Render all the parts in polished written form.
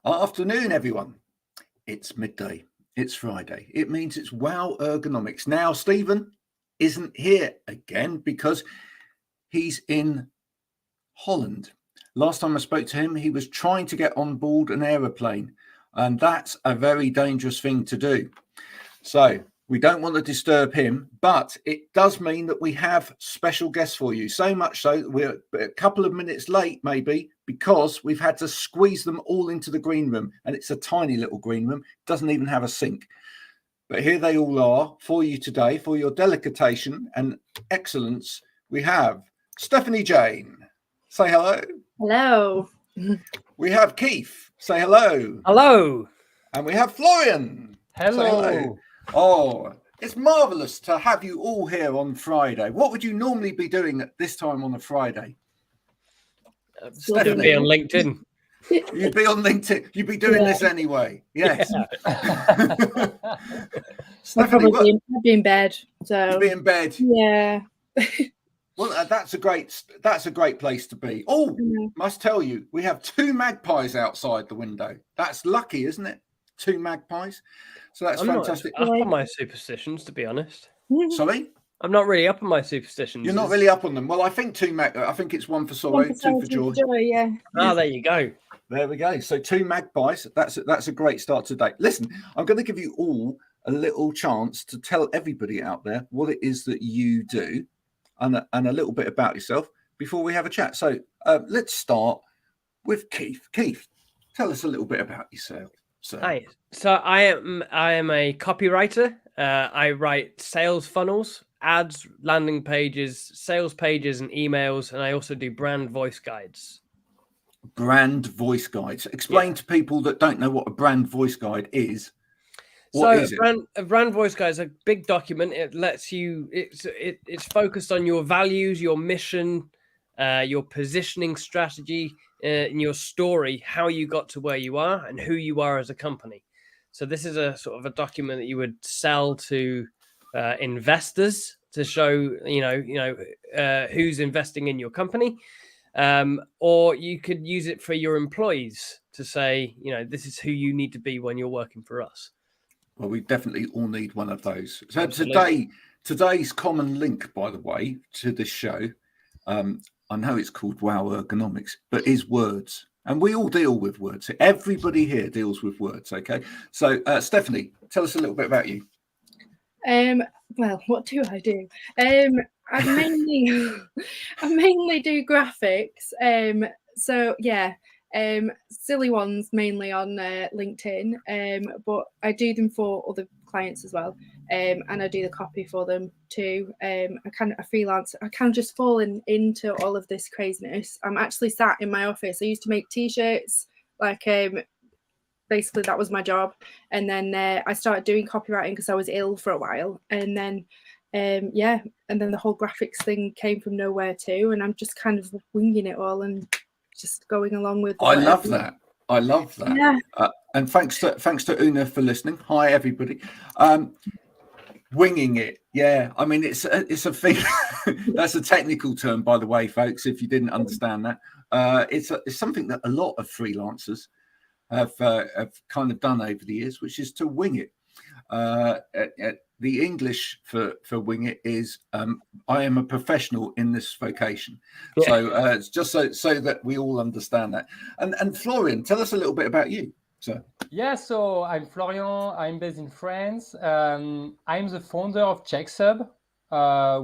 Afternoon, everyone. It's midday. It's Friday. It means it's Wow Ergonomics. Now, Stephen isn't here again because he's in Holland. Last time I spoke to him, he was trying to get on board an aeroplane, and that's a very dangerous thing to do. So we don't want to disturb him, but it does mean that we have special guests for you. So much so that we're a couple of minutes late, maybe, because we've had to squeeze them all into the green room. And it's a tiny little green room, doesn't even have a sink. But here they all are for you today, for your delectation and excellence. We have Stephanie Jane. Say hello. Hello. We have Keith. Say hello. Hello. And we have Florian. Hello. Say hello. Oh, it's marvelous to have you all here on Friday. What would you normally be doing at this time on a Friday? Stephanie, be on LinkedIn. You'd be on LinkedIn. You'd be doing this anyway. Yes. Yeah. Stephanie, I'd be in bed. So you'd be in bed. Yeah. Well, that's a great place to be. Oh, must tell you, we have 2 magpies outside the window. That's lucky, isn't it? 2 magpies. So that's fantastic. I'm not up on my superstitions, to be honest. Sorry? I'm not really up on my superstitions. You're not really up on them. Well, I think I think it's 1 for sorrow, 2 for joy. Yeah. Ah, there you go. There we go. So 2 magpies. That's a great start today. Listen, I'm going to give you all a little chance to tell everybody out there what it is that you do and a little bit about yourself before we have a chat. So let's start with Keith. Keith, tell us a little bit about yourself. Hi. So I am a copywriter. I write sales funnels, ads, landing pages, sales pages, and emails, and I also do brand voice guides. Brand voice guides. Explain to people that don't know what a brand voice guide is. What is it? A brand voice guide is a big document. It lets you. It's focused on your values, your mission, your positioning strategy, in your story, how you got to where you are, and who you are as a company. So this is a sort of a document that you would sell to investors to show, who's investing in your company, or you could use it for your employees to say, this is who you need to be when you're working for us. Well, we definitely all need one of those. So today's common link, by the way, to this show, I know it's called Wow Ergonomics, but is words. And we all deal with words. Everybody here deals with words, okay? So, Stephanie, tell us a little bit about you. Well, what do I do? I mainly do graphics. Silly ones mainly on LinkedIn, but I do them for other clients as well, and I do the copy for them too. I freelance. I kind of just fallen into all of this craziness. I'm actually sat in my office. I used to make t-shirts, basically that was my job, and then I started doing copywriting because I was ill for a while, and then and then the whole graphics thing came from nowhere too, and I'm just kind of winging it all and just going along with. I love that. Yeah. And thanks to Una for listening. Hi everybody. Winging it. Yeah. I mean, it's a thing. That's a technical term, by the way, folks. If you didn't understand that, it's something that a lot of freelancers have kind of done over the years, which is to wing it. The English for wing it is I am a professional in this vocation. Yeah. So it's just so that we all understand that. And Florian, tell us a little bit about you. So I'm Florian. I'm based in France. I'm the founder of CheckSub,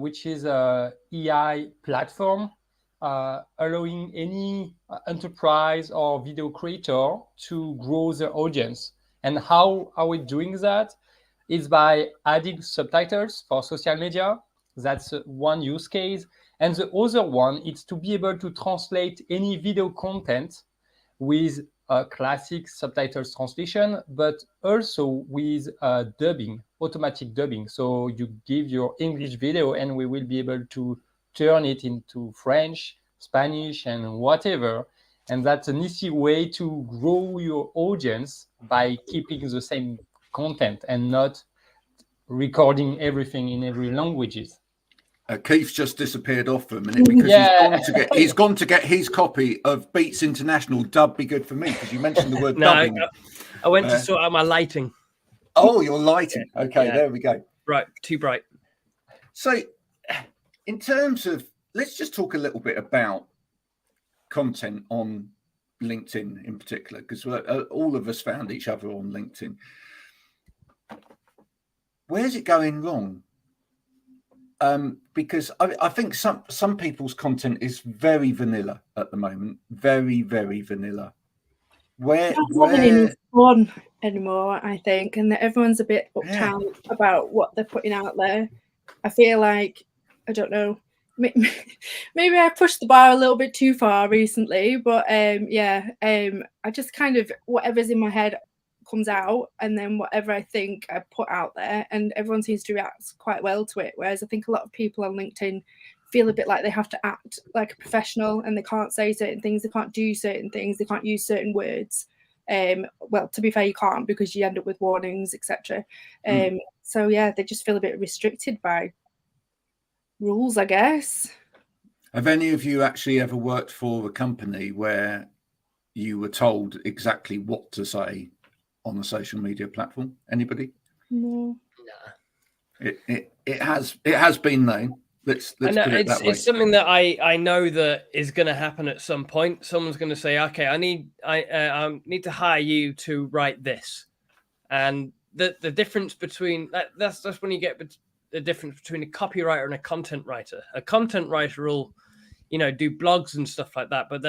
which is a AI platform allowing any enterprise or video creator to grow their audience. And how are we doing that? It's by adding subtitles for social media. That's one use case. And the other one is to be able to translate any video content with classic subtitles translation, but also with dubbing, automatic dubbing. So you give your English video and we will be able to turn it into French, Spanish, and whatever. And that's an easy way to grow your audience by keeping the same content and not recording everything in every languages. Keith's just disappeared off for a minute because he's gone to get his copy of Beats International. Dub be good for me, because you mentioned the word dubbing. I went to sort out my lighting. Oh, your lighting. Okay, there we go. Right, too bright. So, in terms of, let's just talk a little bit about content on LinkedIn in particular, because all of us found each other on LinkedIn. Where's it going wrong? Because I think some people's content is very vanilla at the moment, very, very vanilla. Where fun anymore, I think, and everyone's a bit uptight about what they're putting out there. I feel like, I don't know, maybe I pushed the bar a little bit too far recently, but I just kind of, whatever's in my head comes out, and then whatever I think I put out there, and everyone seems to react quite well to it. Whereas I think a lot of people on LinkedIn feel a bit like they have to act like a professional, and they can't say certain things, they can't do certain things, they can't use certain words. Well, to be fair, you can't, because you end up with warnings, etc. So yeah, they just feel a bit restricted by rules, I guess. Have any of you actually ever worked for a company where you were told exactly what to say on a social media platform? Anybody? No. It has been known. Let's put it that way. It's something that I know that is going to happen at some point. Someone's going to say, "Okay, I need to hire you to write this," and the difference between that's when you get the difference between a copywriter and a content writer. A content writer will, do blogs and stuff like that, but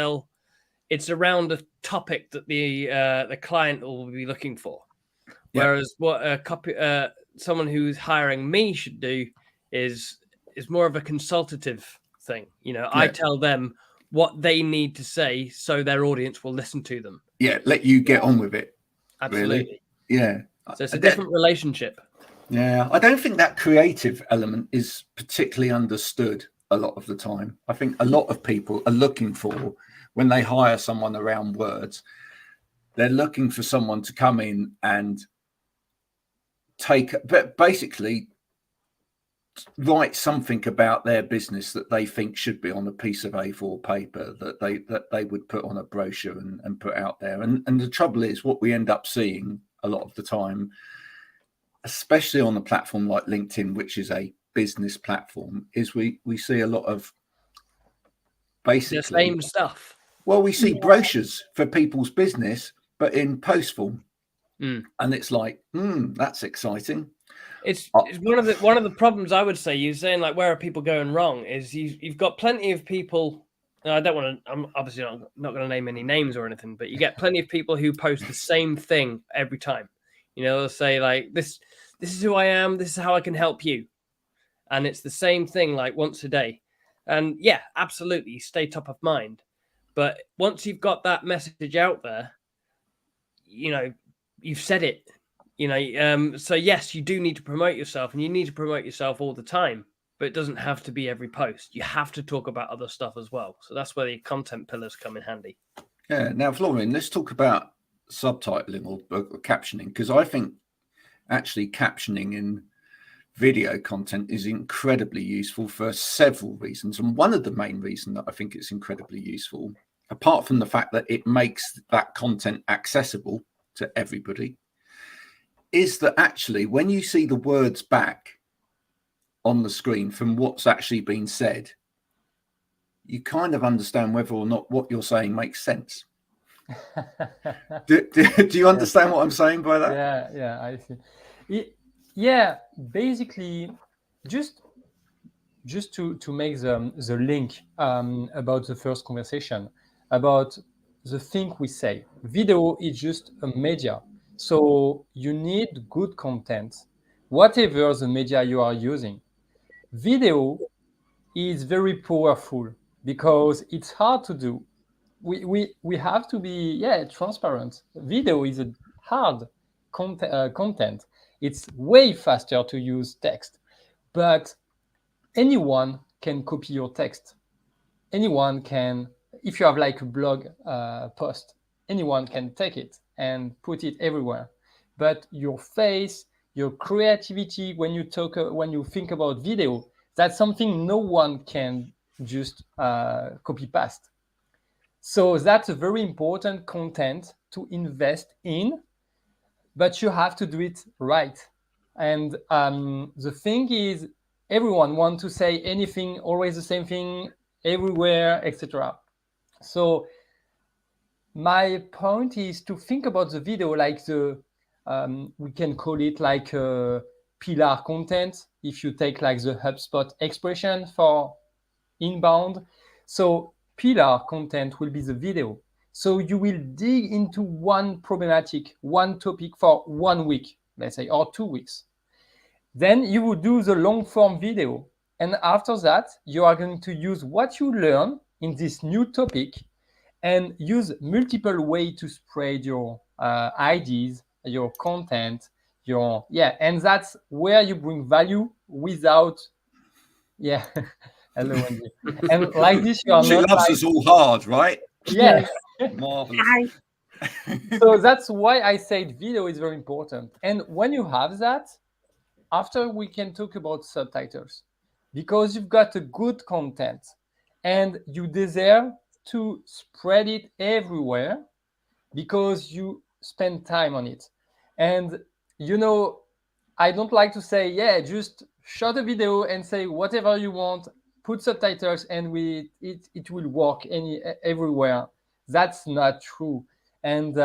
it's around a topic that the client will be looking for. Whereas what someone who's hiring me should do is more of a consultative thing. I tell them what they need to say so their audience will listen to them. Yeah, let you get on with it. Absolutely. Really? Yeah. So it's a different relationship. Yeah, I don't think that creative element is particularly understood a lot of the time. I think a lot of people are looking for, when they hire someone around words, they're looking for someone to come in and basically write something about their business that they think should be on a piece of A4 paper, that they would put on a brochure and put out there. And the trouble is, what we end up seeing a lot of the time, especially on a platform like LinkedIn, which is a business platform, is we see a lot of basically the same stuff. Well, we see brochures for people's business, but in post form. And it's like, that's exciting. It's one of the problems, I would say. You're saying, like, where are people going wrong? Is you've got plenty of people. I don't want to. I'm obviously not going to name any names or anything, but you get plenty of people who post the same thing every time. They'll say, like, this is who I am. This is how I can help you, and it's the same thing, like, once a day. And yeah, absolutely, stay top of mind. But once you've got that message out there, you've said it. So yes, you do need to promote yourself, and you need to promote yourself all the time, but it doesn't have to be every post. You have to talk about other stuff as well. So that's where the content pillars come in handy. Yeah. Now, Florian, let's talk about subtitling or captioning, because I think actually captioning in video content is incredibly useful for several reasons. And one of the main reasons that I think it's incredibly useful, apart from the fact that it makes that content accessible to everybody, is that actually when you see the words back on the screen from what's actually been said, you kind of understand whether or not what you're saying makes sense. Do you understand what I'm saying by that? Yeah, I see. Yeah, basically, just to make the link about the first conversation, about the thing we say. Video is just a media. So you need good content, whatever the media you are using. Video is very powerful because it's hard to do. We have to be transparent. Video is a hard content. It's way faster to use text, but anyone can copy your text. Anyone can, if you have like a blog post, anyone can take it and put it everywhere. But your face, your creativity, when you think about video, That's something no one can just copy paste. So that's a very important content to invest in, but you have to do it right. And the thing is, everyone wants to say anything, always the same thing, everywhere, etc. So my point is to think about the video like we can call it like pillar content. If you take like the HubSpot expression for inbound, so pillar content will be the video. So you will dig into one problematic, one topic for 1 week, let's say, or 2 weeks. Then you will do the long form video. And after that, you are going to use what you learn in this new topic and use multiple ways to spread your ideas, your content, and that's where you bring value without, hello, Wendy. And like this, you are she not loves us all hard, right? Yes. Marvelous. So that's why I said video is very important. And when you have that, after we can talk about subtitles, because you've got a good content and you deserve to spread it everywhere because you spend time on it. And I don't like to say, just shot a video and say whatever you want, put subtitles, and it will work everywhere. That's not true. And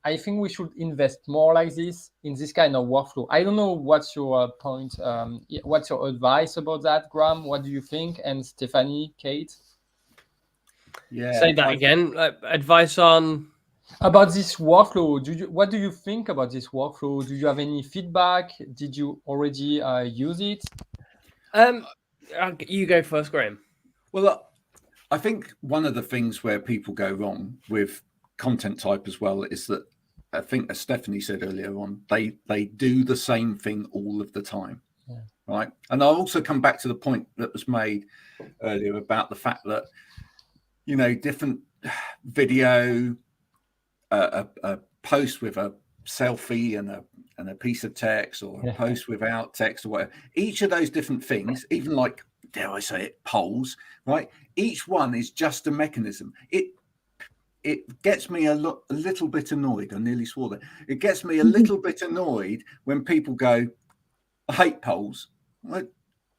I think we should invest more like this in this kind of workflow. I don't know what's your point. What's your advice about that, Graham? What do you think? And Stephanie, Kate? Yeah. Say that again. Advice on about this workflow. What do you think about this workflow? Do you have any feedback? Did you already use it? You go first, Graham. Well, I think one of the things where people go wrong with content type as well is that, I think as Stephanie said earlier on, they do the same thing all of the time. Yeah. Right. And I'll also come back to the point that was made earlier about the fact that, different video, a post with a selfie and a piece of text, or a post without text, or whatever. Each of those different things, even like, dare I say it, polls, right? Each one is just a mechanism. It gets me a little bit annoyed. I nearly swore there. It gets me a little bit annoyed when people go, I hate polls. Like,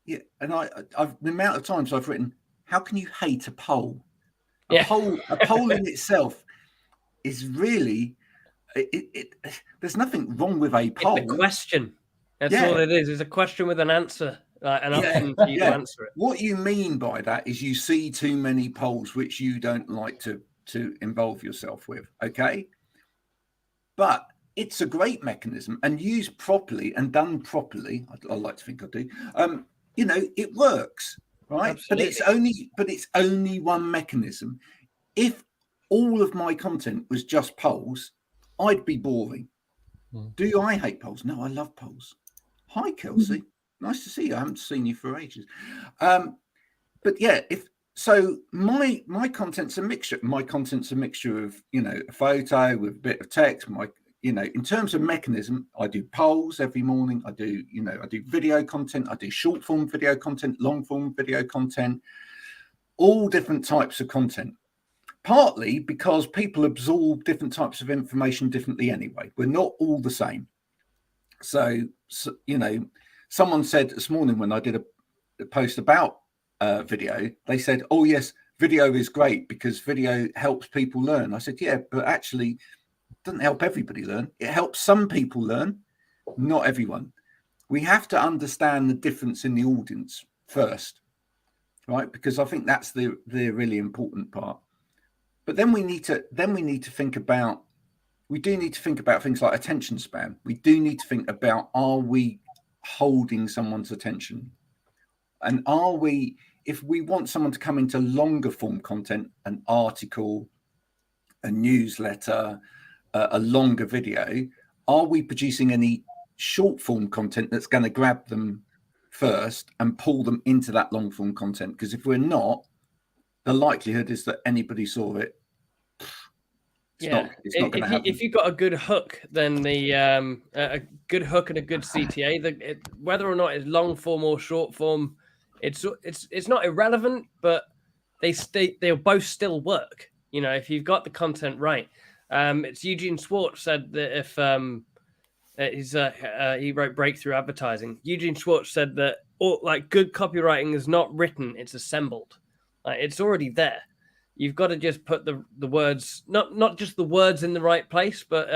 yeah, and I've the amount of times I've written, how can you hate a poll? A poll in itself is really there's nothing wrong with a poll. It's a question. That's all it is. It's a question with an answer, an option for you to answer it. What you mean by that is you see too many polls which you don't like to involve yourself with. Okay, but it's a great mechanism, and used properly and done properly. I like to think I do. It works, right? Absolutely. But it's only one mechanism. If all of my content was just polls, I'd be boring. Do I hate polls? No, I love polls. Hi, Kelsey. Nice to see you. I haven't seen you for ages. But yeah, my content's a mixture. My content's a mixture of, a photo with a bit of text. In terms of mechanism, I do polls every morning. I do video content. I do short form video content, long form video content, all different types of content. Partly because people absorb different types of information differently anyway. We're not all the same. So someone said this morning when I did a post about video, they said, oh yes, video is great because video helps people learn. I said, yeah, but actually it doesn't help everybody learn. It helps some people learn, not everyone. We have to understand the difference in the audience first, right? Because I think that's the really important part. But then we need to think about things like attention span. We do need to think about, are we holding someone's attention? And if we want someone to come into longer form content, an article, a newsletter, a longer video, are we producing any short form content that's going to grab them first and pull them into that long form content? Because if we're not, the likelihood is that anybody saw it. It's not going to happen. If you've got a good hook, then a good hook and a good CTA, whether or not it's long form or short form, it's not irrelevant, but they'll both still work. You know, if you've got the content right. It's Eugene Schwartz said that if he wrote Breakthrough Advertising. Eugene Schwartz said that good copywriting is not written, it's assembled. It's already there. You've got to just put the words, not just the words in the right place, but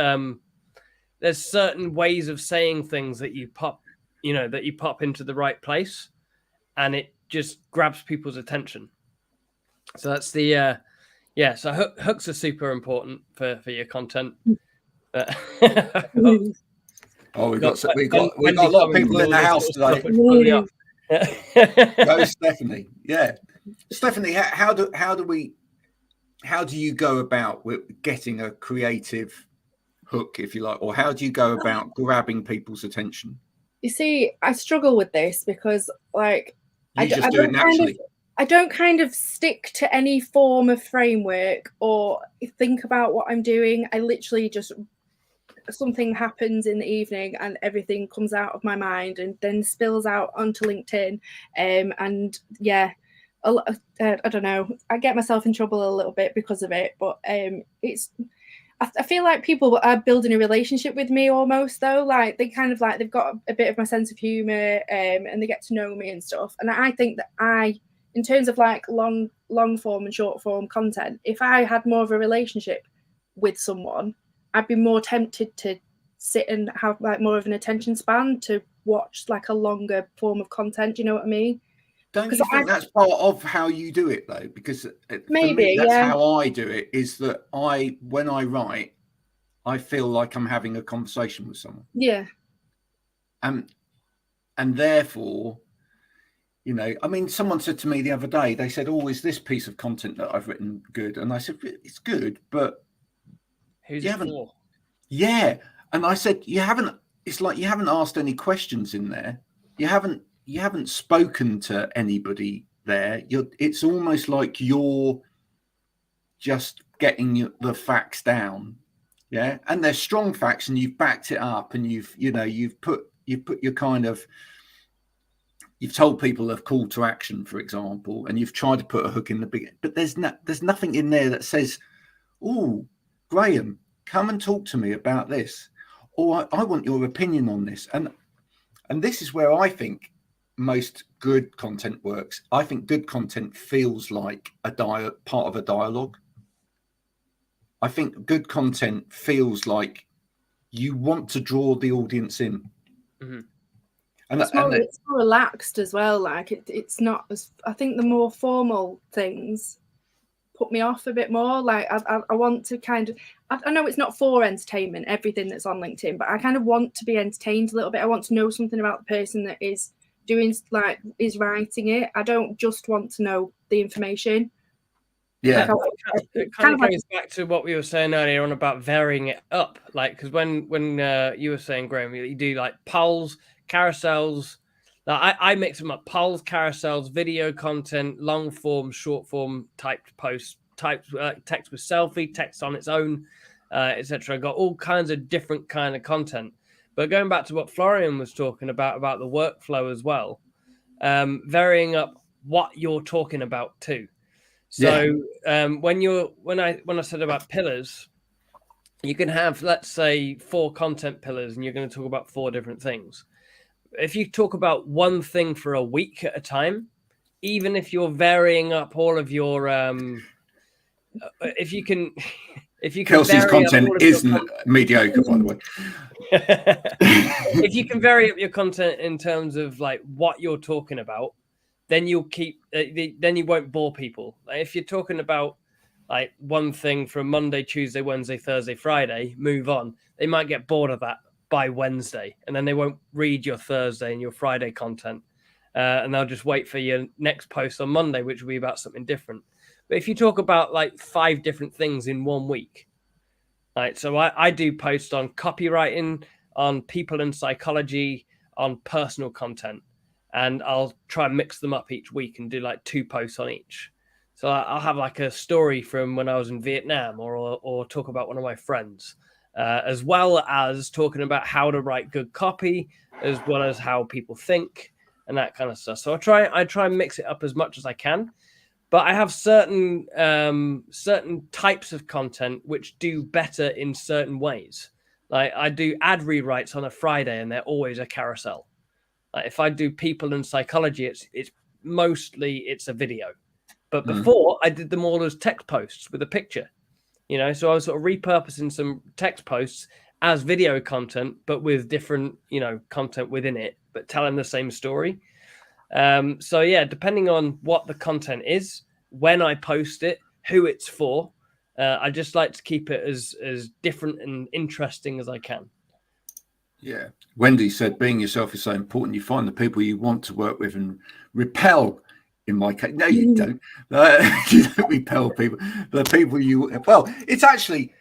there's certain ways of saying things that you pop into the right place, and it just grabs people's attention. So that's the so hooks are super important for your content. Oh, we got a lot of people in the house today. Go, Stephanie. Yeah, Stephanie, how do you go about getting a creative hook, if you like, or how do you go about grabbing people's attention? You see, I struggle with this because, like, I do it naturally. I don't kind of stick to any form of framework or think about what I'm doing. I literally just, something happens in the evening and everything comes out of my mind and then spills out onto LinkedIn. And yeah, I don't know. I get myself in trouble a little bit because of it, but I feel like people are building a relationship with me almost, though. Like they kind of like they've got a bit of my sense of humor, and they get to know me and stuff. And I think that in terms of like long form and short form content, if I had more of a relationship with someone, I'd be more tempted to sit and have like more of an attention span to watch like a longer form of content. Do you know what I mean? Don't you think that's part of how you do it, though? Because maybe for me, that's how I do it, is that when I write, I feel like I'm having a conversation with someone. Yeah. And therefore, you know, I mean, someone said to me the other day, they said, "Oh, is this piece of content that I've written good?" And I said, "It's good, but who's it for?" Yeah. And I said, "You haven't. It's like you haven't asked any questions in there. You haven't spoken to anybody there. It's almost like you're just getting the facts down, yeah. And they're strong facts, and you've backed it up, and you've put your kind of, you've told people a call to action, for example, and you've tried to put a hook in the beginning. But there's nothing in there that says, 'Oh, Graham, come and talk to me about this,' or 'I want your opinion on this.'" And this is where I think most good content works. I think good content feels like part of a dialogue. I think good content feels like you want to draw the audience in. Mm-hmm. And it's more relaxed as well. Like it's not as, I think the more formal things put me off a bit more. Like I want to kind of, I know it's not for entertainment, everything that's on LinkedIn, but I kind of want to be entertained a little bit. I want to know something about the person that is doing, like, is writing it. I don't just want to know the information. Yeah. Like it kind of goes back to what we were saying earlier on about varying it up. Like, because when you were saying, Graham, you do like polls, carousels. Like I mix them up: polls, carousels, video content, long form, short form, typed posts, text with selfie, text on its own, etc. Got all kinds of different kind of content. But going back to what Florian was talking about the workflow as well, varying up what you're talking about too. So when I said about pillars, you can have, let's say, 4 content pillars, and you're going to talk about 4 different things. If you talk about one thing for a week at a time, even if you're varying up all of your, if you can Kelsey's content isn't mediocre, by the way. If you can vary up your content in terms of like what you're talking about, then you'll keep. Then you won't bore people. Like if you're talking about like one thing from Monday, Tuesday, Wednesday, Thursday, Friday, move on. They might get bored of that by Wednesday, and then they won't read your Thursday and your Friday content, and they'll just wait for your next post on Monday, which will be about something different. But if you talk about like 5 different things in 1 week, right? So I do posts on copywriting, on people and psychology, on personal content, and I'll try and mix them up each week and do like 2 posts on each. So I'll have like a story from when I was in Vietnam, or talk about one of my friends, as well as talking about how to write good copy, as well as how people think, and that kind of stuff. So I try and mix it up as much as I can. But I have certain types of content which do better in certain ways. Like I do ad rewrites on a Friday, and they're always a carousel. Like if I do people and psychology, it's mostly a video. But before I did them all as text posts with a picture, so I was sort of repurposing some text posts as video content, but with different, content within it, but telling the same story. So yeah, depending on what the content is, when I post it, who it's for, I just like to keep it as different and interesting as I can. Yeah. Wendy said, being yourself is so important. You find the people you want to work with and repel. In my case, no, you don't. You don't repel people. The people it's actually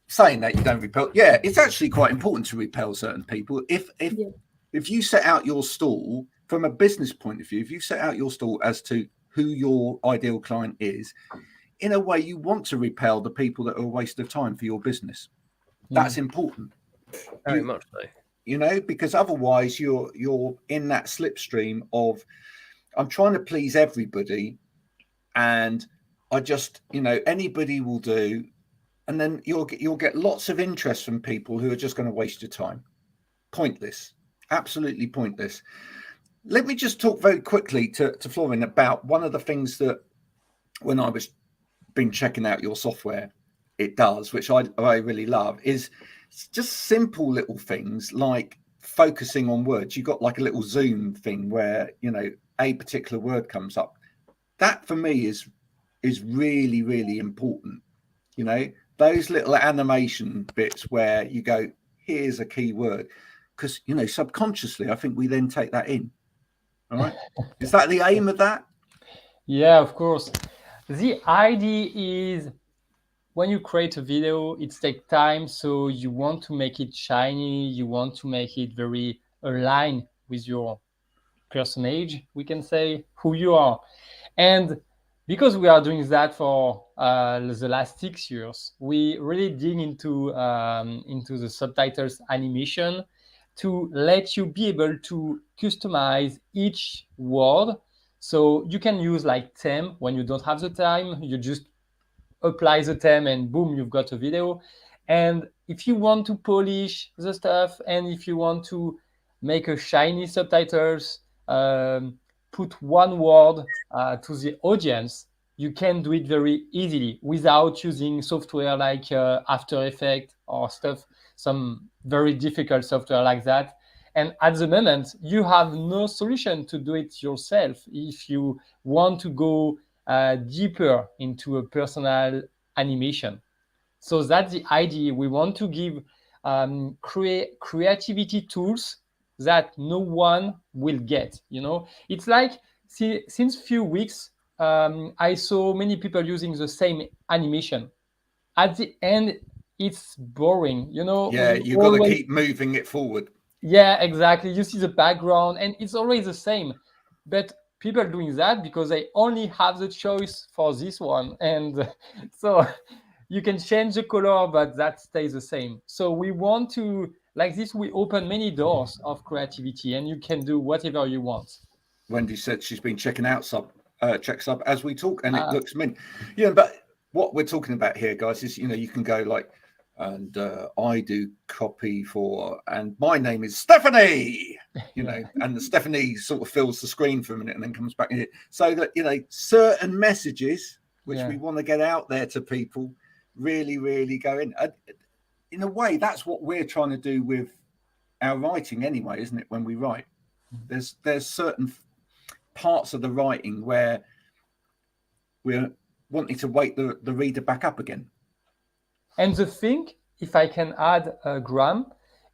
saying that you don't repel. Yeah, it's actually quite important to repel certain people. If you set out your stall from a business point of view, if you set out your stall as to who your ideal client is, in a way, you want to repel the people that are a waste of time for your business. That's important. Very much so. Because otherwise you're in that slipstream of, I'm trying to please everybody, and I just, anybody will do, and then you'll get lots of interest from people who are just going to waste your time. Pointless, absolutely pointless. Let me just talk very quickly to Florian about one of the things that, when I was been checking out your software, it does, which I really love, is just simple little things like focusing on words. You've got like a little zoom thing where, a particular word comes up. That for me is really, really important. Those little animation bits where you go, here's a key word, because, subconsciously, I think we then take that in. All right. Is that the aim of that? Yeah, of course. The idea is when you create a video, it takes time. So you want to make it shiny. You want to make it very aligned with your personage, we can say, who you are. And because we are doing that for the last 6 years, we really dig into the subtitles animation to let you be able to customize each word. So you can use like theme when you don't have the time. You just apply the theme and boom, you've got a video. And if you want to polish the stuff, and if you want to make a shiny subtitles, put one word to the audience, you can do it very easily without using software like After Effects or stuff, some very difficult software like that. And at the moment, you have no solution to do it yourself if you want to go deeper into a personal animation. So that's the idea. We want to give creativity tools that no one will get. It's like since few weeks, I saw many people using the same animation. At the end, it's boring. Yeah, you've got to keep moving it forward. Yeah, exactly. You see the background, and it's always the same. But people are doing that because they only have the choice for this one, and so you can change the color, but that stays the same. So we want to, like this, we open many doors of creativity, and you can do whatever you want. Wendy said she's been checking out Check Sub as we talk, and it looks mint. But what we're talking about here, guys, is you can go like, and I do copy for, and my name is Stephanie, and the Stephanie sort of fills the screen for a minute and then comes back in here, so that certain messages which we want to get out there to people really, really go in. In a way, that's what we're trying to do with our writing anyway, isn't it? When we write, there's certain parts of the writing where we're wanting to wake the reader back up again. And the thing, if I can add, Graham,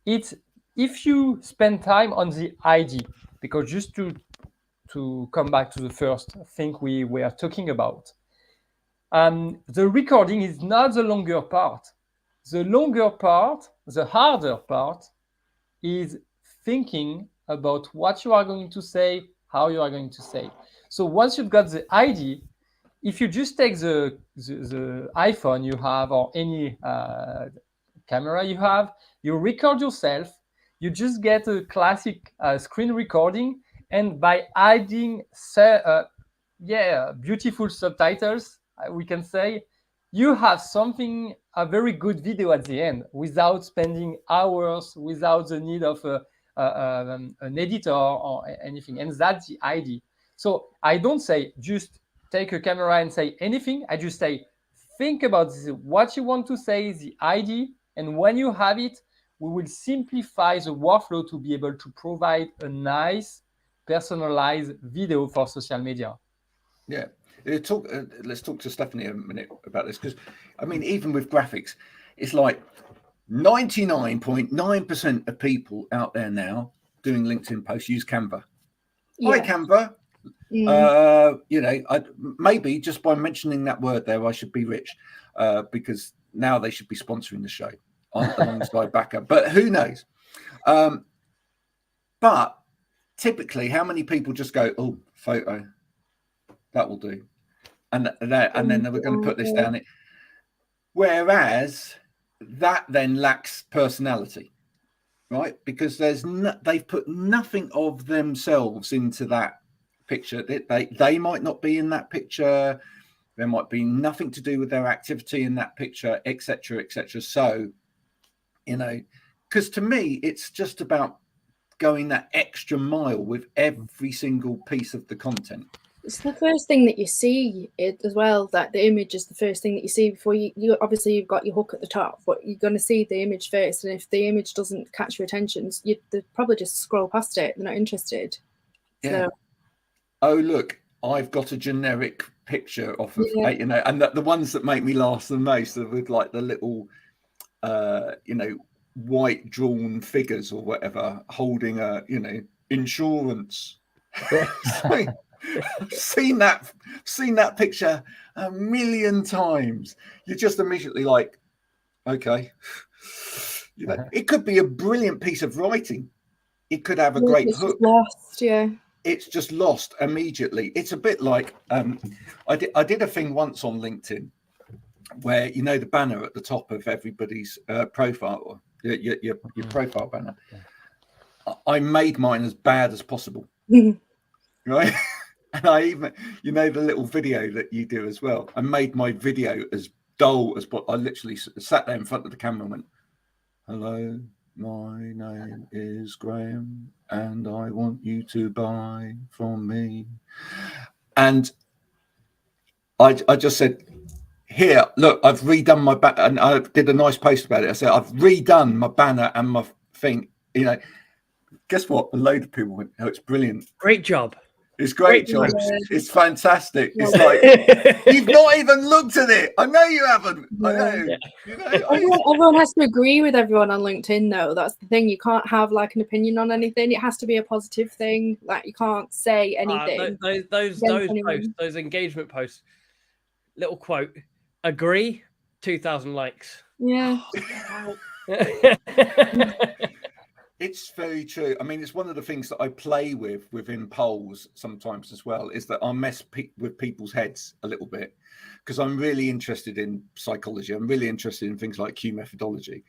it's if you spend time on the ID, because just to come back to the first thing we were talking about, the recording is not the longer part. The longer part, the harder part, is thinking about what you are going to say, how you are going to say. So once you've got the ID, if you just take the iPhone you have or any camera you have, you record yourself, you just get a classic screen recording, And by adding beautiful subtitles, we can say you have something, a very good video at the end, without spending hours, without the need of an editor or anything. And that's the idea. So I don't say just take a camera and say anything. I just say, think about this, what you want to say, the idea, and when you have it, we will simplify the workflow to be able to provide a nice, personalized video for social media. Yeah. Let's talk to Stephanie a minute about this, because I mean, even with graphics, it's like 99.9% of people out there now doing LinkedIn posts use Canva. Hi, Canva. You know, maybe just by mentioning that word there, I should be rich, because now they should be sponsoring the show alongside backup. But who knows? But typically, how many people just go, "Oh, photo, that will do," and then we're going to put this down. Whereas that then lacks personality, right? Because they've put nothing of themselves into that picture. They might not be in that picture. There might be nothing to do with their activity in that picture, etc., etc. So, you know, because to me, it's just about going that extra mile with every single piece of the content. It's the first thing that you see it as well, that the image is the first thing that you see before you obviously you've got your hook at the top, but you're going to see the image first. And if the image doesn't catch your attention, they probably just scroll past it. They're not interested. Yeah. So. Oh, look, I've got a generic picture off of, you know, and the ones that make me laugh the most are with like the little, you know, white drawn figures or whatever holding a, you know, insurance. I've seen that picture a million times. You're just immediately like, okay, you know, it could be a brilliant piece of writing. It could have a great hook. Lost, yeah. It's just lost immediately. It's a bit like I did a thing once on LinkedIn where, you know, the banner at the top of everybody's profile, your profile banner. I made mine as bad as possible, right? And I even, you know, the little video that you do as well. I made my video as dull as I literally sat there in front of the camera and went, "Hello, my name is Graham, and I want you to buy from me." And I just said, "Here, look, I've redone my banner," and I did a nice post about it. I said, "I've redone my banner and my thing." You know, guess what? A load of people went, "Oh, it's brilliant. Great job. It's great job. It's fantastic." It's like, you've not even looked at it. I know you haven't. I know. Yeah. You know, everyone has to agree with everyone on LinkedIn, though. That's the thing. You can't have like an opinion on anything. It has to be a positive thing. Like, you can't say anything. Those posts, those engagement posts. Little quote: "Agree, 2,000 likes." Yeah. It's very true. I mean, it's one of the things that I play with within polls sometimes as well, is that I mess with people's heads a little bit, because I'm really interested in psychology. I'm really interested in things like Q methodology.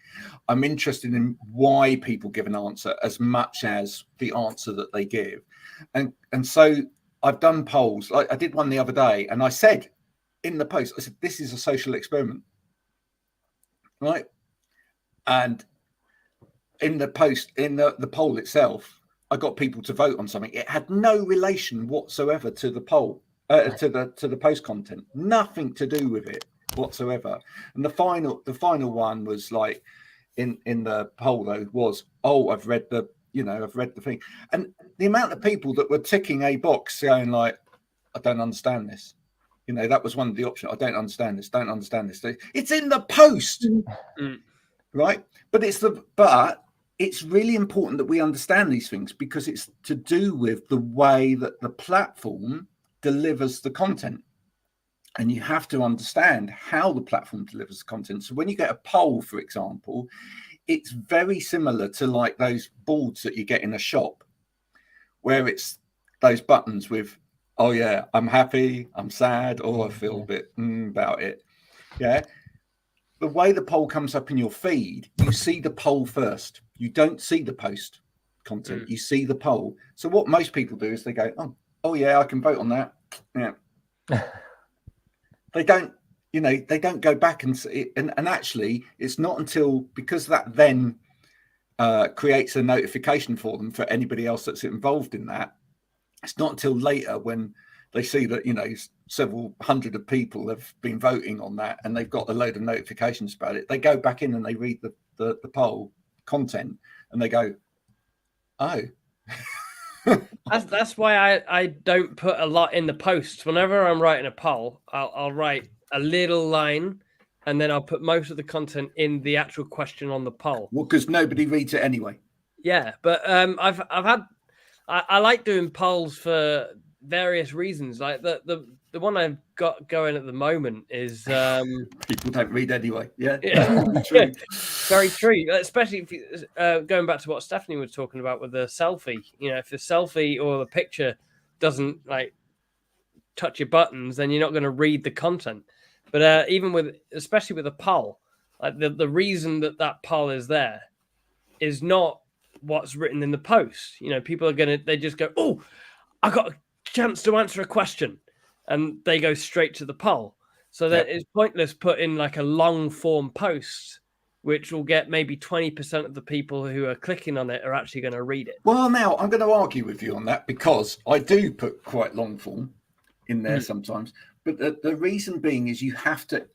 I'm interested in why people give an answer as much as the answer that they give. And so I've done polls. Like I did one the other day, and I said in the post, I said, "This is a social experiment," right? And in the post, in the poll itself, I got people to vote on something. It had no relation whatsoever to the poll, to the post content. Nothing to do with it whatsoever. And the final one was like, in the poll though, was, "Oh, I've read the thing," and the amount of people that were ticking a box saying like, "I don't understand this." You know, that was one of the options. "I don't understand this. Don't understand this." It's in the post, right? But it's really important that we understand these things, because it's to do with the way that the platform delivers the content. And you have to understand how the platform delivers the content. So when you get a poll, for example, it's very similar to like those boards that you get in a shop, where it's those buttons with, "Oh yeah, I'm happy, I'm sad, or I feel a bit about it." Yeah. The way the poll comes up in your feed, you see the poll first. You don't see the post. content, you see the poll. So what most people do is they go, oh yeah, I can vote on that. Yeah. They don't, they don't go back and see, and actually it's not until, because that then creates a notification for them for anybody else that's involved in that. It's not until later when they see that, several hundred of people have been voting on that and they've got a load of notifications about it. They go back in and they read the poll content and they go, oh. That's why I don't put a lot in the posts. Whenever I'm writing a poll, I'll write a little line and then I'll put most of the content in the actual question on the poll. Well, because nobody reads it anyway. Yeah, but I like doing polls for various reasons. Like the one I've got going at the moment is people don't read anyway. Yeah, true. Very true. Especially if you, going back to what Stephanie was talking about with the selfie. If the selfie or the picture doesn't touch your buttons, then you're not going to read the content. But especially with a poll, like the reason that poll is there is not what's written in the post. People they just go, oh, I got a chance to answer a question, and they go straight to the poll. So that it's pointless putting like a long form post, which will get maybe 20% of the people who are clicking on it are actually going to read it. Well, now I'm going to argue with you on that, because I do put quite long form in there sometimes. But the reason being is you have to,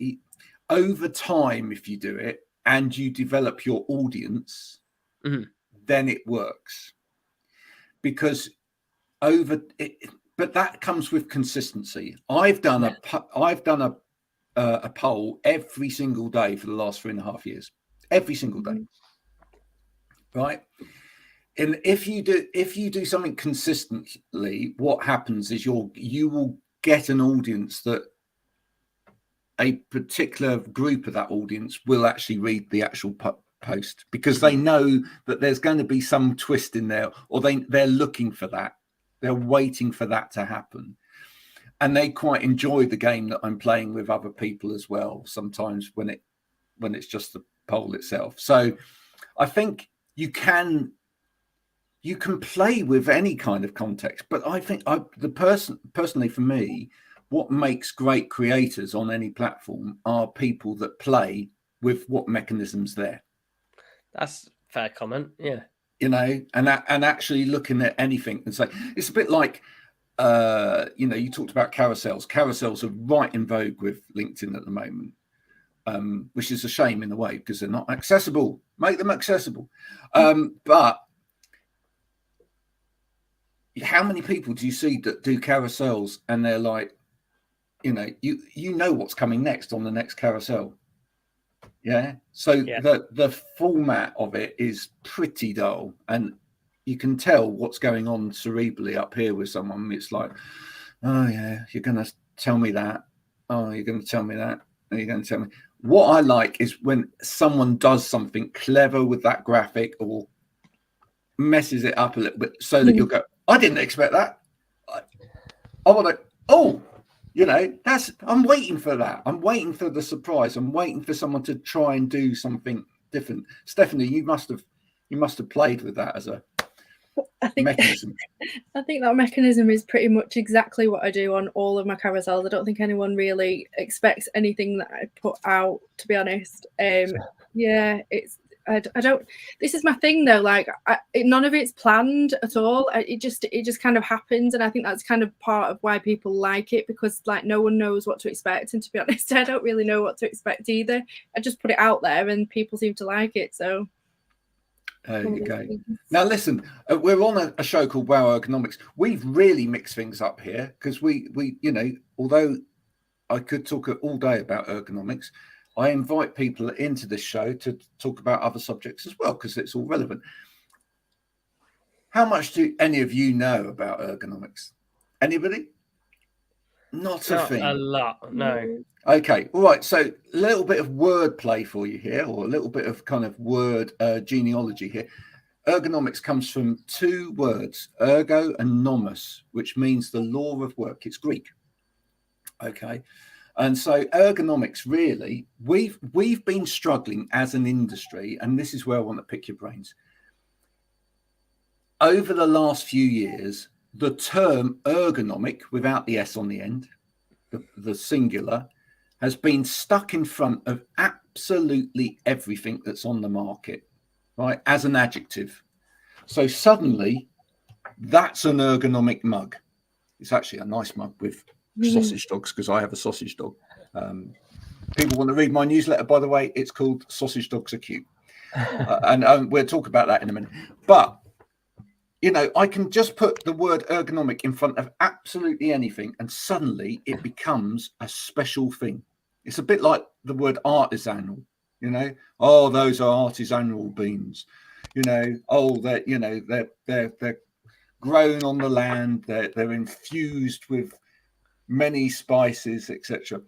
over time, if you do it and you develop your audience, then it works. Because but that comes with consistency. I've done a poll every single day for the last 3.5 years, every single day, right? And if you do something consistently, what happens is you will get an audience that a particular group of that audience will actually read the actual post, because they know that there's going to be some twist in there, or they're looking for that. They're waiting for that to happen. And they quite enjoy the game that I'm playing with other people as well, sometimes when it's just the poll itself. So I think you can play with any kind of context, but I think personally for me, what makes great creators on any platform are people that play with what mechanisms there. That's a fair comment. Yeah. And actually looking at anything and say, it's a bit like, you talked about carousels. Carousels are right in vogue with LinkedIn at the moment, which is a shame in a way, because they're not accessible. Make them accessible. But how many people do you see that do carousels and they're like, you know what's coming next on the next carousel? Yeah. So the format of it is pretty dull, and you can tell what's going on cerebrally up here with someone. It's like, oh yeah, you're going to tell me that. Oh, you're going to tell me that. Oh, you're going to tell me. What I like is when someone does something clever with that graphic or messes it up a little bit, so that you'll go, I didn't expect that. I want to, I'm waiting for that. I'm waiting for the surprise. I'm waiting for someone to try and do something different. Stephanie, you must have played with that as a mechanism. I think that mechanism is pretty much exactly what I do on all of my carousels. I don't think anyone really expects anything that I put out, to be honest. I don't. This is my thing though. Like none of it's planned at all. It just kind of happens, and I think that's kind of part of why people like it, because like no one knows what to expect. And to be honest, I don't really know what to expect either. I just put it out there, and people seem to like it. So there you go. Now listen, we're on a show called Wow Ergonomics. We've really mixed things up here, because we although I could talk all day about ergonomics, I invite people into this show to talk about other subjects as well, because it's all relevant. How much do any of you know about ergonomics? Anybody? Not a thing. A lot, no. Okay, all right. So a little bit of word play for you here, or a little bit of kind of word genealogy here. Ergonomics comes from two words, ergo and nomos, which means the law of work. It's Greek. Okay. And so ergonomics, really, we've been struggling as an industry, and this is where I want to pick your brains. over the last few years, the term ergonomic, without the S on the end, the singular, has been stuck in front of absolutely everything that's on the market, right, as an adjective. So suddenly, that's an ergonomic mug. It's actually a nice mug with sausage dogs, because I have a sausage dog. People want to read my newsletter, by the way. It's called Sausage Dogs Are Cute. And we'll talk about that in a minute. But, you know, I can just put the word ergonomic in front of absolutely anything, and suddenly it becomes a special thing. It's a bit like the word artisanal, you know. Oh, those are artisanal beans. You know, oh, they're, you know, they're grown on the land. They're infused with many spices, etc.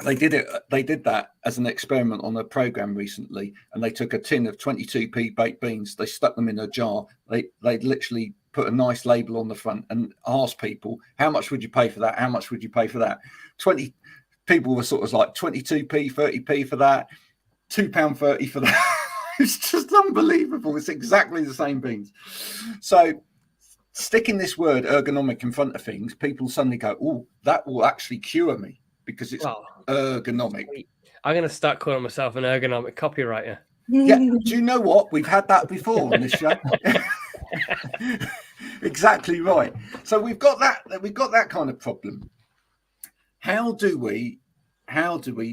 They did that as an experiment on a program recently, and they took a tin of 22p baked beans, they stuck them in a jar, they literally put a nice label on the front and asked people, how much would you pay for that, how much would you pay for that? 20 people were sort of like 22p, 30p for that, £2.30 for that. It's just unbelievable. It's exactly the same beans. So sticking this word ergonomic in front of things, people suddenly go, oh, that will actually cure me, because it's ergonomic. I'm going to start calling myself an ergonomic copywriter. Yeah, do you know what? We've had that before on this show. Exactly right. So we've got that kind of problem. How do we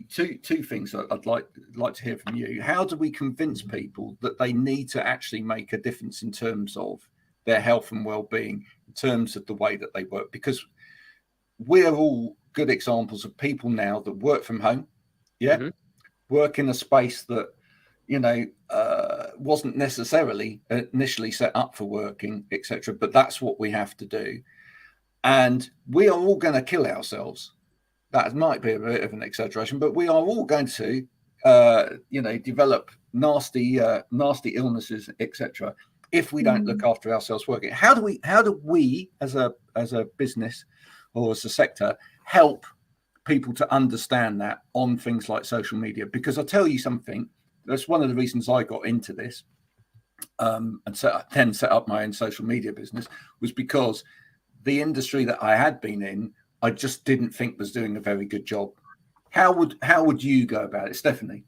two things that I'd like to hear from you. How do we convince people that they need to actually make a difference in terms of their health and well-being, in terms of the way that they work? Because we're all good examples of people now that work from home, work in a space that, you know, wasn't necessarily initially set up for working, etc. But that's what we have to do, and we are all going to kill ourselves. That might be a bit of an exaggeration, but we are all going to, you know, develop nasty illnesses, etc. if we don't look after ourselves working. How do we as a business or as a sector help people to understand that on things like social media? Because I'll tell you something, that's one of the reasons I got into this and set up my own social media business, was because the industry that I had been in, I just didn't think was doing a very good job. How would you go about it, Stephanie?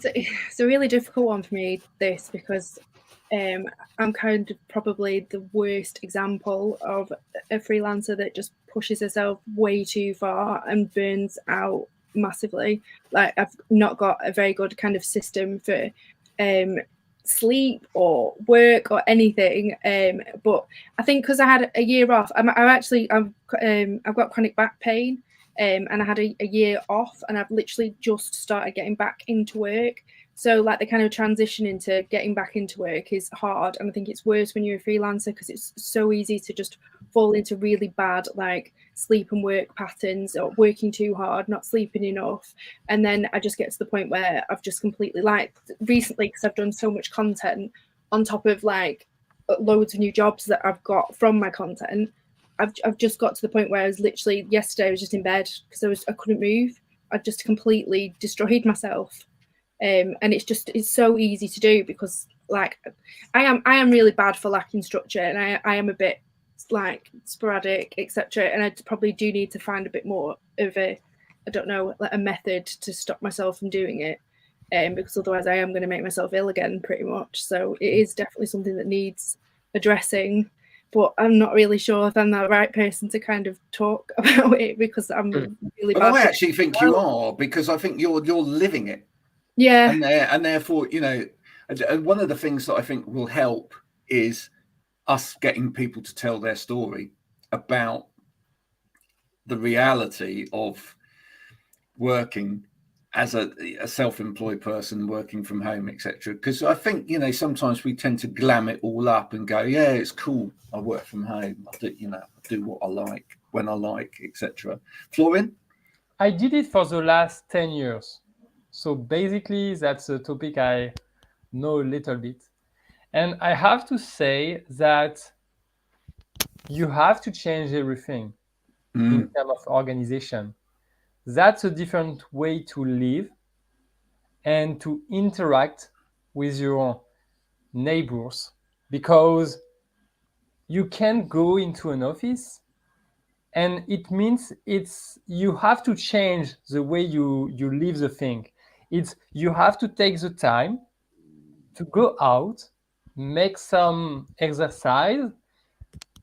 It's a really difficult one for me, this, because I'm kind of probably the worst example of a freelancer that just pushes herself way too far and burns out massively. Like, I've not got a very good kind of system for sleep or work or anything, but I think because I had a year off, I've got chronic back pain, and I had a year off, and I've literally just started getting back into work. So like the kind of transition into getting back into work is hard, and I think it's worse when you're a freelancer, because it's so easy to just fall into really bad like sleep and work patterns, or working too hard, not sleeping enough. And then I just get to the point where I've just completely, like recently, because I've done so much content on top of like loads of new jobs that I've got from my content, I've just got to the point where I was literally, yesterday I was just in bed because I couldn't move. I just completely destroyed myself. And it's so easy to do, because like I am really bad for lacking structure, and I am a bit like sporadic, etc. And I probably do need to find a bit more of a method to stop myself from doing it, because otherwise I am going to make myself ill again, pretty much. So it is definitely something that needs addressing, but I'm not really sure if I'm the right person to kind of talk about it, because I'm really bad. I actually think you are, because I think you're living it. Yeah. And therefore, you know, one of the things that I think will help is us getting people to tell their story about the reality of working as a self-employed person, working from home, etc. Because I think, you know, sometimes we tend to glam it all up and go, yeah, it's cool, I work from home, I do what I like when I like, etc. Florian? I did it for the last 10 years. So basically, that's a topic I know a little bit. And I have to say that you have to change everything in terms of organization. That's a different way to live and to interact with your neighbors, because you can go into an office, and it means you have to change the way you live the thing. You have to take the time to go out, make some exercise,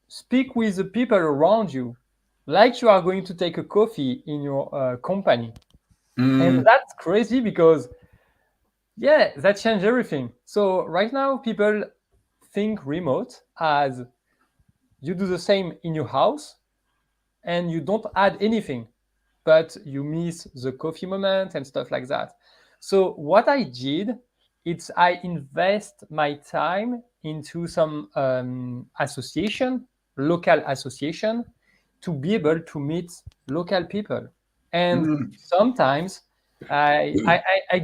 speak with the people around you, like you are going to take a coffee in your company. And that's crazy because, yeah, that changed everything. So right now, people think remote as you do the same in your house and you don't add anything, but you miss the coffee moment and stuff like that. So what I did, I invest my time into some local association, to be able to meet local people. And sometimes I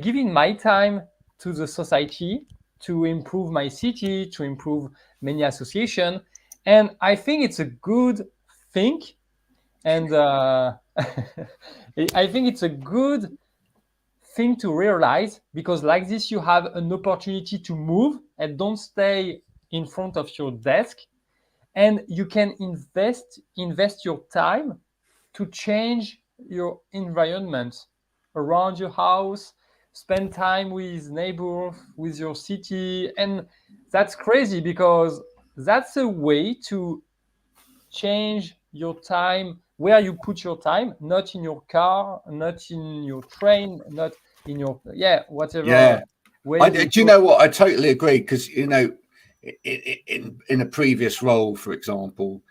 give in my time to the society to improve my city, to improve many associations. And I think it's a good thing. And I think it's a good thing to realize, because like this, you have an opportunity to move and don't stay in front of your desk. And you can invest your time to change your environment around your house, spend time with neighbors, with your city. And that's crazy, because that's a way to change your time, where you put your time, not in your car, not in your train, not in your whatever. Yeah. Do you know what? I totally agree, because in a previous role, for example,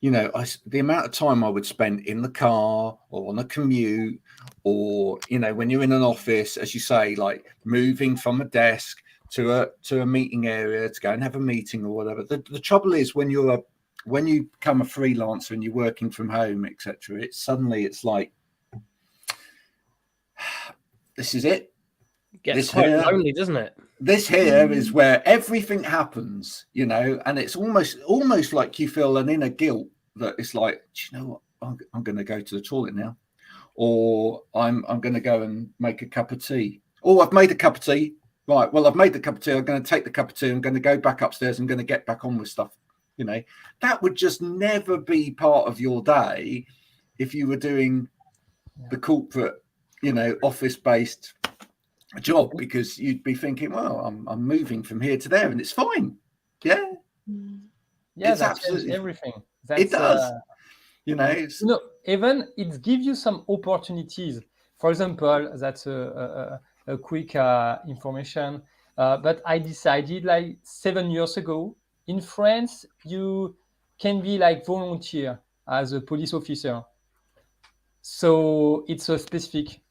the amount of time I would spend in the car or on a commute, or when you're in an office, as you say, like moving from a desk to a meeting area to go and have a meeting or whatever. The trouble is, when you become a freelancer and you're working from home, etc., it's like, this is it. Gets quite lonely, doesn't it? This here is where everything happens, and it's almost like you feel an inner guilt that it's like, do you know what? I'm going to go to the toilet now, or I'm going to go and make a cup of tea. Oh, I've made a cup of tea. Right. Well, I've made the cup of tea. I'm going to take the cup of tea. I'm going to go back upstairs. I'm going to get back on with stuff. That would just never be part of your day if you were doing the corporate, office-based job, because you'd be thinking, well, I'm moving from here to there, and it's fine. Yeah, it's absolutely everything. It does. Even it gives you some opportunities. For example, that's a quick information. But I decided like 7 years ago, in France, you can be like volunteer as a police officer. So it's a specific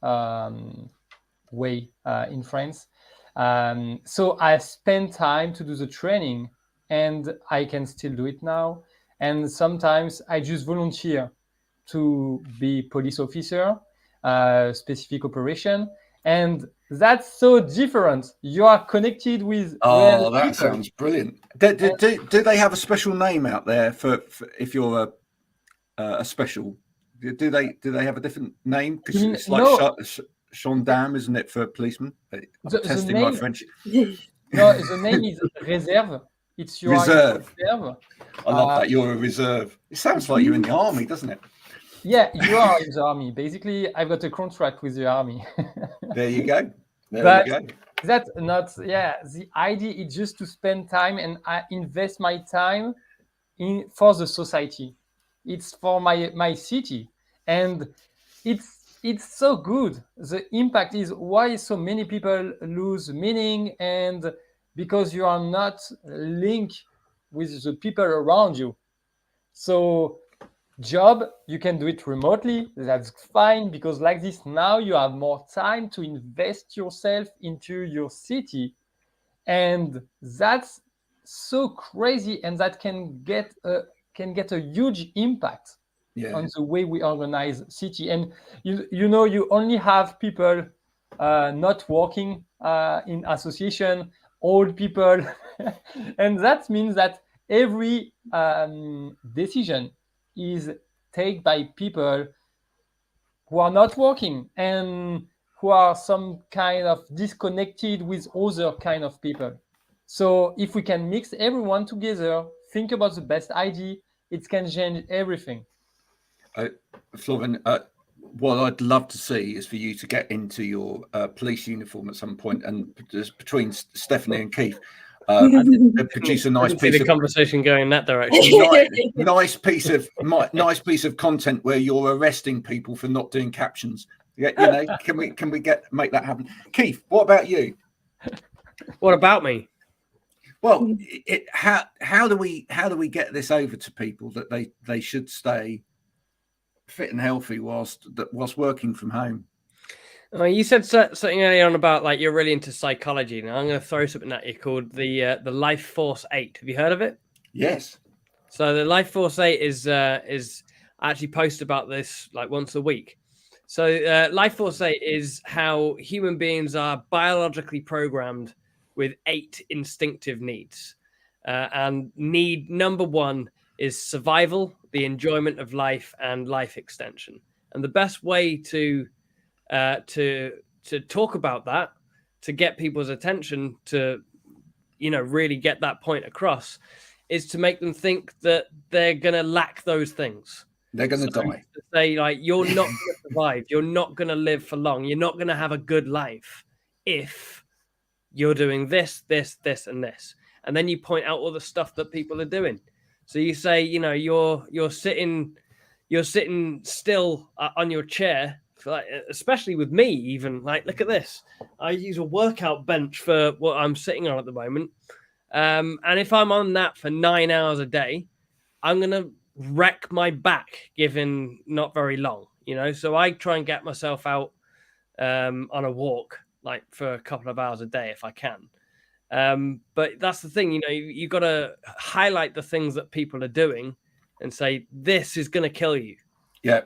way in France. So I spent time to do the training, and I can still do it now. And sometimes I just volunteer to be police officer, specific operation. And that's so different. You are connected with that people. Sounds brilliant. Do they have a special name out there for if you're a special? Do they have a different name? Because it's like gendarme, isn't it, for policemen? I'm testing my French. No, the name is reserve. It's your reserve. Reserve. I love that. You're a reserve. It sounds like you're in the army, doesn't it? Yeah, you are in the army. Basically, I've got a contract with the army. There you go. That's not. Yeah, the idea is just to spend time, and I invest my time for the society. It's for my city, and it's so good. The impact is why so many people lose meaning, and because you are not linked with the people around you. So job, you can do it remotely. That's fine, because like this, now you have more time to invest yourself into your city. And that's so crazy, and that can get a huge impact on the way we organize city. And you only have people not working in association, old people, and that means that every decision is taken by people who are not working and who are some kind of disconnected with other kind of people. So if we can mix everyone together, think about the best idea, it can change everything. Florian, what I'd love to see is for you to get into your police uniform at some point, and just between Stephanie and Keith, produce a nice piece of conversation going in that direction. nice piece of content where you're arresting people for not doing captions. Yeah, you know, can we make that happen? Keith, what about you? What about me? Well, how do we get this over to people that they should stay fit and healthy whilst working from home? You said something earlier on about like you're really into psychology. Now I'm going to throw something at you called the Life Force 8. Have you heard of it? Yes. So the Life Force 8 is I actually post about this like once a week. So Life Force 8 is how human beings are biologically programmed with 8 instinctive needs. And need number 1 is survival, the enjoyment of life, and life extension. And the best way to talk about that, to get people's attention, to really get that point across, is to make them think that they're gonna lack those things. They're gonna die. To say like you're not gonna survive, you're not gonna live for long, you're not gonna have a good life if you're doing this, and this. And then you point out all the stuff that people are doing. So you say, you're sitting still on your chair. Like, especially with me, even like, look at this. I use a workout bench for what I'm sitting on at the moment. And if I'm on that for 9 hours a day, I'm going to wreck my back given not very long, so I try and get myself out on a walk, like for a couple of hours a day if I can. But that's the thing, you got to highlight the things that people are doing and say, this is going to kill you. Yeah.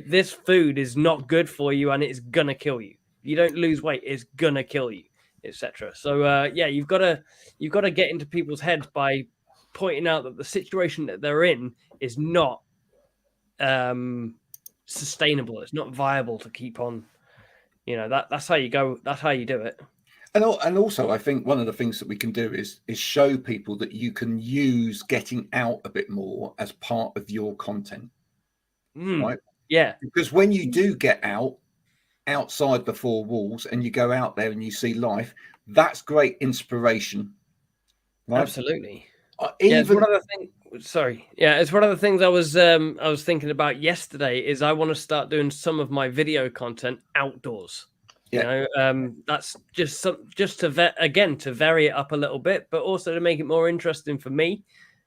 This food is not good for you and it's going to kill you. If you don't lose weight, it's going to kill you, etc. So, you've got to get into people's heads by pointing out that the situation that they're in is not sustainable. It's not viable to keep on. That's how you go. That's how you do it. And also, I think one of the things that we can do is show people that you can use getting out a bit more as part of your content, right? Yeah. Because when you do get outside the 4 walls and you go out there and you see life, that's great inspiration, right? Absolutely. It's one of the things I was thinking about yesterday is I want to start doing some of my video content outdoors. Yeah. That's just to vary it up a little bit, but also to make it more interesting for me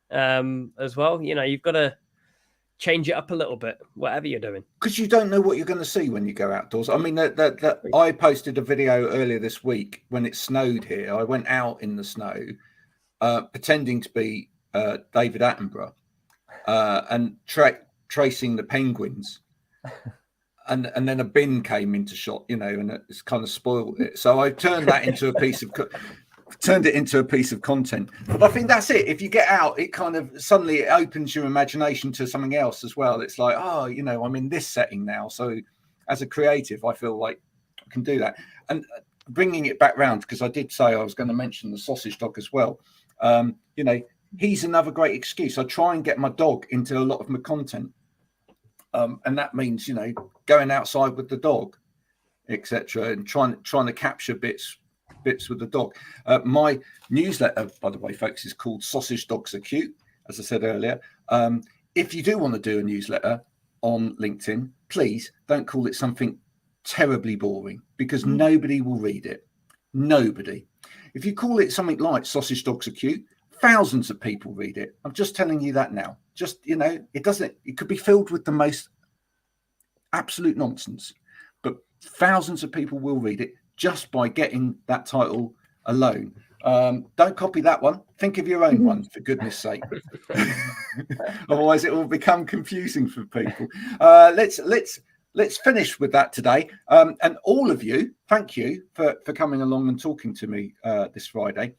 as well. You've got to change it up a little bit, whatever you're doing, because you don't know what you're going to see when you go outdoors. I mean, that I posted a video earlier this week when it snowed here. I went out in the snow, pretending to be David Attenborough, and tracing the penguins. And then a bin came into shot, and it's kind of spoiled it. So I turned that into a piece of content. But I think that's it. If you get out, it kind of suddenly it opens your imagination to something else as well. It's like, I'm in this setting now. So as a creative, I feel like I can do that. And bringing it back round, because I did say I was going to mention the sausage dog as well. He's another great excuse. I try and get my dog into a lot of my content. And that means, going outside with the dog, etc., and trying to capture bits with the dog. My newsletter, by the way, folks, is called Sausage Dogs Are Cute, as I said earlier. If you do want to do a newsletter on LinkedIn, please don't call it something terribly boring, because nobody will read it. Nobody. If you call it something like Sausage Dogs Are Cute, thousands of people read it. I'm just telling you that now. Just, it could be filled with the most absolute nonsense, but thousands of people will read it just by getting that title alone. Don't copy that one. Think of your own one, for goodness sake. Otherwise it will become confusing for people. Let's finish with that today. And all of you, thank you for coming along and talking to me this Friday.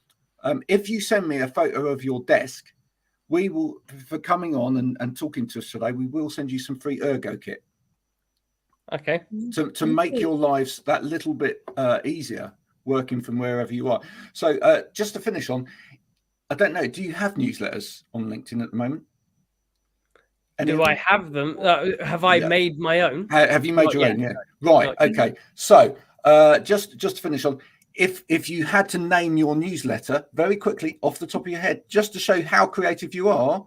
If you send me a photo of your desk, we will, for coming on and talking to us today, we will send you some free Ergo kit. Okay. To make your lives that little bit easier working from wherever you are. So just to finish on, I don't know, do you have newsletters on LinkedIn at the moment? Do I have them? Have I made my own? Have you made your own? Yeah. Right. Okay. So just to finish on, if you had to name your newsletter very quickly off the top of your head, just to show how creative you are,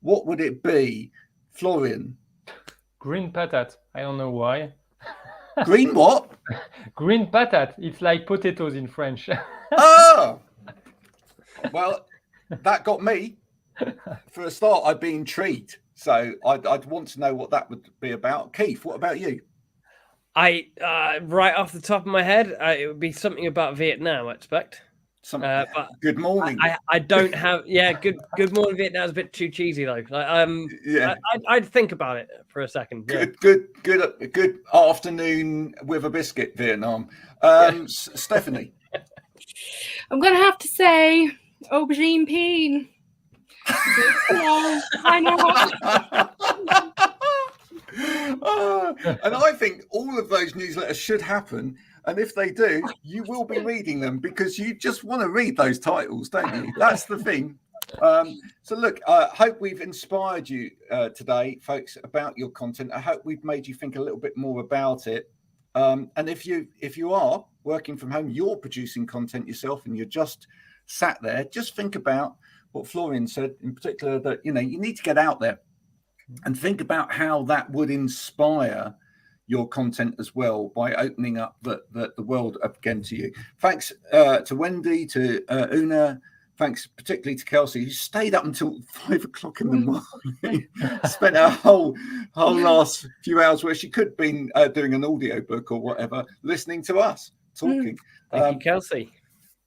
what would it be, Florian? Green patat. I don't know why. Green what? Green patat. It's like potatoes in French. Oh, well, that got me. For a start, I'd be intrigued. So I'd want to know what that would be about. Keith, what about you? Right off the top of my head, it would be something about Vietnam, I expect. But good morning. I don't have. Yeah, good morning Vietnam is a bit too cheesy though. I'd think about it for a second. Yeah. Good afternoon with a biscuit, Vietnam. Stephanie, I'm gonna have to say aubergine peen. I know. And I think all of those newsletters should happen. And if they do, you will be reading them because you just want to read those titles, don't you? That's the thing. So look, I hope we've inspired you today, folks, about your content. I hope we've made you think a little bit more about it. And if you are working from home, you're producing content yourself and you're just sat there, just think about what Florian said in particular, that you need to get out there and think about how that would inspire your content as well by opening up the world up again to you. Thanks to Wendy, to Una, thanks particularly to Kelsey, who stayed up until 5 o'clock in the morning, spent her whole last few hours where she could have been doing an audio book or whatever, listening to us talking. Thank you, Kelsey.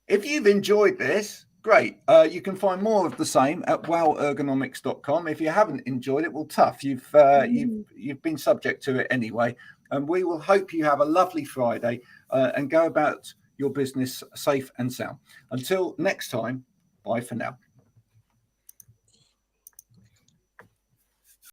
If you've enjoyed this, great. You can find more of the same at wowergonomics.com. If you haven't enjoyed it, well, tough. You've been subject to it anyway. And we will hope you have a lovely Friday and go about your business safe and sound. Until next time, bye for now.